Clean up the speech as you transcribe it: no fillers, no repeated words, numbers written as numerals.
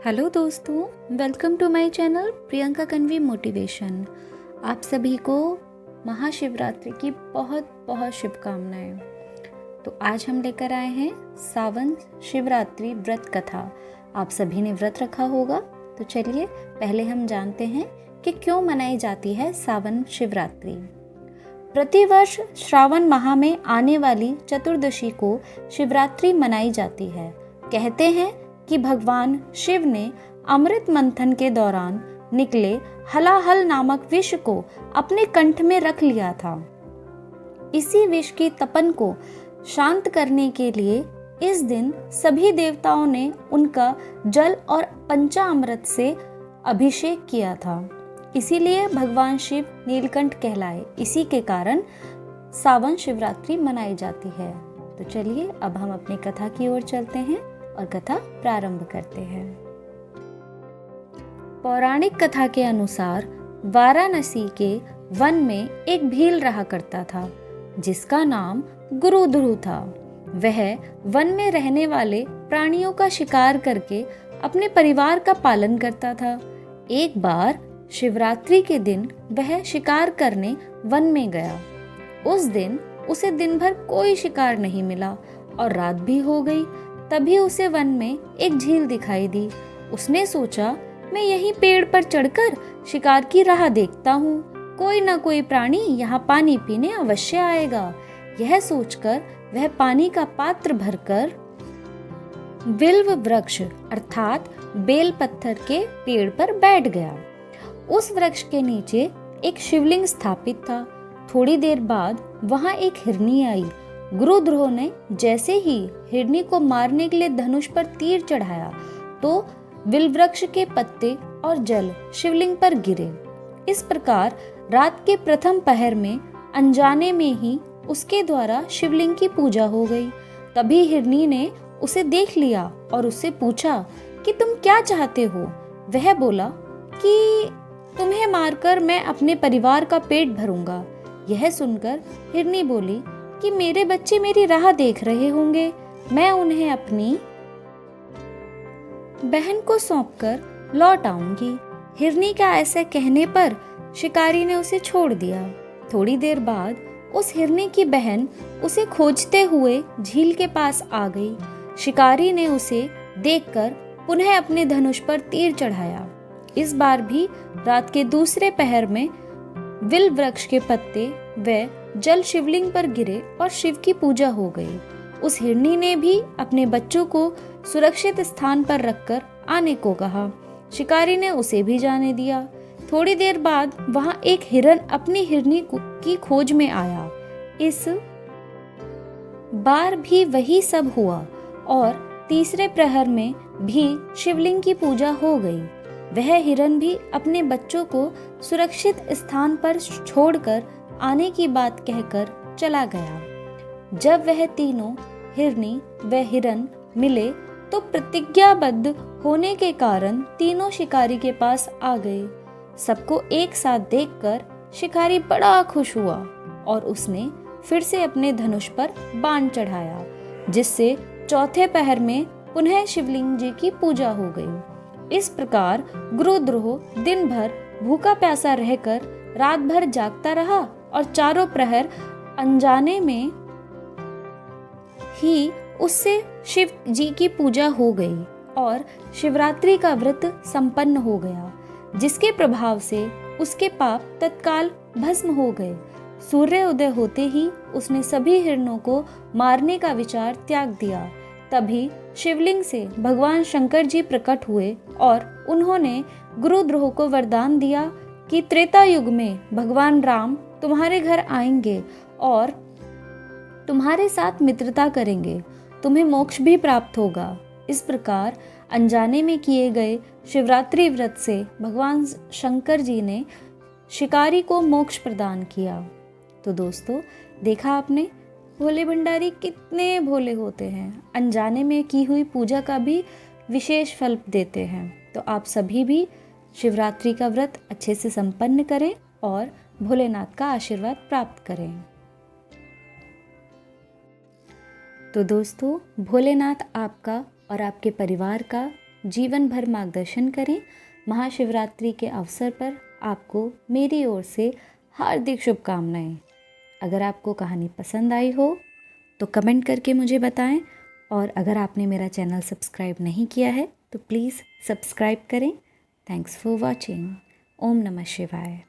Hello दोस्तों, welcome to my channel Priyanka कन्वी motivation. आप सभी को महाशिवरात्रि की बहुत बहुत शुभकामनाएं। तो आज हम लेकर आए हैं सावन शिवरात्रि व्रत कथा। आप सभी ने व्रत रखा होगा, तो चलिए पहले हम जानते हैं कि क्यों मनाई जाती है सावन शिवरात्रि। प्रतिवर्ष श्रावण माह में आने वाली चतुर्दशी को शिवरात्रि मनाई जाती है। कहते हैं कि भगवान शिव ने अमृत मंथन के दौरान निकले हलाहल नामक विष को अपने कंठ में रख लिया था। इसी विष की तपन को शांत करने के लिए इस दिन सभी देवताओं ने उनका जल और पंचामृत से अभिषेक किया था। इसीलिए भगवान शिव नीलकंठ कहलाए। इसी के कारण सावन शिवरात्रि मनाई जाती है। तो चलिए अब हम अपनी कथा की ओर चलते हैं और कथा प्रारंभ करते हैं। पौराणिक कथा के अनुसार वाराणसी के वन में एक भील रहा करता था, जिसका नाम गुरुध्रुव था। वह वन में रहने वाले प्राणियों का शिकार करके अपने परिवार का पालन करता था। एक बार शिवरात्रि के दिन वह शिकार करने वन में गया। उस दिन उसे दिन भर कोई शिकार नहीं मिला और रात भी हो गई। तभी उसे वन में एक झील दिखाई दी। उसने सोचा, मैं यहीं पेड़ पर चढ़कर शिकार की राह देखता हूँ, कोई ना कोई प्राणी यहाँ पानी पीने अवश्य आएगा। यह सोचकर वह पानी का पात्र भरकर बिल्व वृक्ष अर्थात बेल पत्थर के पेड़ पर बैठ गया। उस वृक्ष के नीचे एक शिवलिंग स्थापित था। थोड़ी देर बाद वहां एक हिरनी आई। गुरुध्रुव ने जैसे ही हिरनी को मारने के लिए धनुष पर तीर चढ़ाया तो बिल्ववृक्ष के पत्ते और जल शिवलिंग पर गिरे। इस प्रकार रात के प्रथम पहर में अनजाने में ही उसके द्वारा शिवलिंग की पूजा हो गई। तभी हिरनी ने उसे देख लिया और उससे पूछा कि तुम क्या चाहते हो। वह बोला कि तुम्हें मारकर मैं अपने परिवार का पेट भरूंगा। यह सुनकर हिरनी बोली कि मेरे बच्चे मेरी राह देख रहे होंगे, मैं उन्हें अपनी बहन को सौंपकर लौट आऊंगी। हिरनी का ऐसा कहने पर शिकारी ने उसे छोड़ दिया। थोड़ी देर बाद उस हिरनी की बहन उसे खोजते हुए झील के पास आ गई। शिकारी ने उसे देखकर पुनः अपने धनुष पर तीर चढ़ाया। इस बार भी रात के दूसरे पहर में विल वृक्ष के पत्ते व जल शिवलिंग पर गिरे और शिव की पूजा हो गई। उस हिरनी ने भी अपने बच्चों को सुरक्षित स्थान पर रखकर आने को कहा। शिकारी ने उसे भी जाने दिया। थोड़ी देर बाद वहां एक हिरन अपनी हिरनी की खोज में आया। इस बार भी वही सब हुआ और तीसरे प्रहर में भी शिवलिंग की पूजा हो गई। वह हिरन भी अपने बच्चों को सुरक्षित स्थान पर छोड़कर आने की बात कहकर चला गया। जब वह तीनों हिरनी व हिरन मिले तो प्रतिज्ञाबद्ध होने के कारण तीनों शिकारी के पास आ गए। सबको एक साथ देखकर शिकारी बड़ा खुश हुआ और उसने फिर से अपने धनुष पर बाण चढ़ाया, जिससे चौथे पहर में पुनः शिवलिंग जी की पूजा हो गई। इस प्रकार गुरुध्रुव दिन भर भूखा प्यासा रहकर रात भर जागता रहा और चारों प्रहर अनजाने में ही उससे शिव जी की पूजा हो गई और शिवरात्रि का व्रत संपन्न हो गया, जिसके प्रभाव से उसके पाप तत्काल भस्म हो गए। सूर्य उदय होते ही उसने सभी हिरणों को मारने का विचार त्याग दिया। तभी शिवलिंग से भगवान शंकर जी प्रकट हुए और उन्होंने गुरुध्रुव को वरदान दिया कि त्रेता युग में भगवान राम तुम्हारे घर आएंगे और तुम्हारे साथ मित्रता करेंगे, तुम्हें मोक्ष भी प्राप्त होगा। इस प्रकार अनजाने में किए गए शिवरात्रि व्रत से भगवान शंकर जी ने शिकारी को मोक्ष प्रदान किया। तो दोस्तों, देखा आपने, भोले भंडारी कितने भोले होते हैं। अनजाने में की हुई पूजा का भी विशेष फल देते हैं। तो आप सभी भी शिवरात्रि का व्रत अच्छे से संपन्न करें और भोलेनाथ का आशीर्वाद प्राप्त करें। तो दोस्तों, भोलेनाथ आपका और आपके परिवार का जीवन भर मार्गदर्शन करें। महाशिवरात्रि के अवसर पर आपको मेरी ओर से हार्दिक शुभकामनाएं। अगर आपको कहानी पसंद आई हो तो कमेंट करके मुझे बताएं, और अगर आपने मेरा चैनल सब्सक्राइब नहीं किया है तो प्लीज़ सब्सक्राइब करें। Thanks for watching. ओम नमः शिवाय।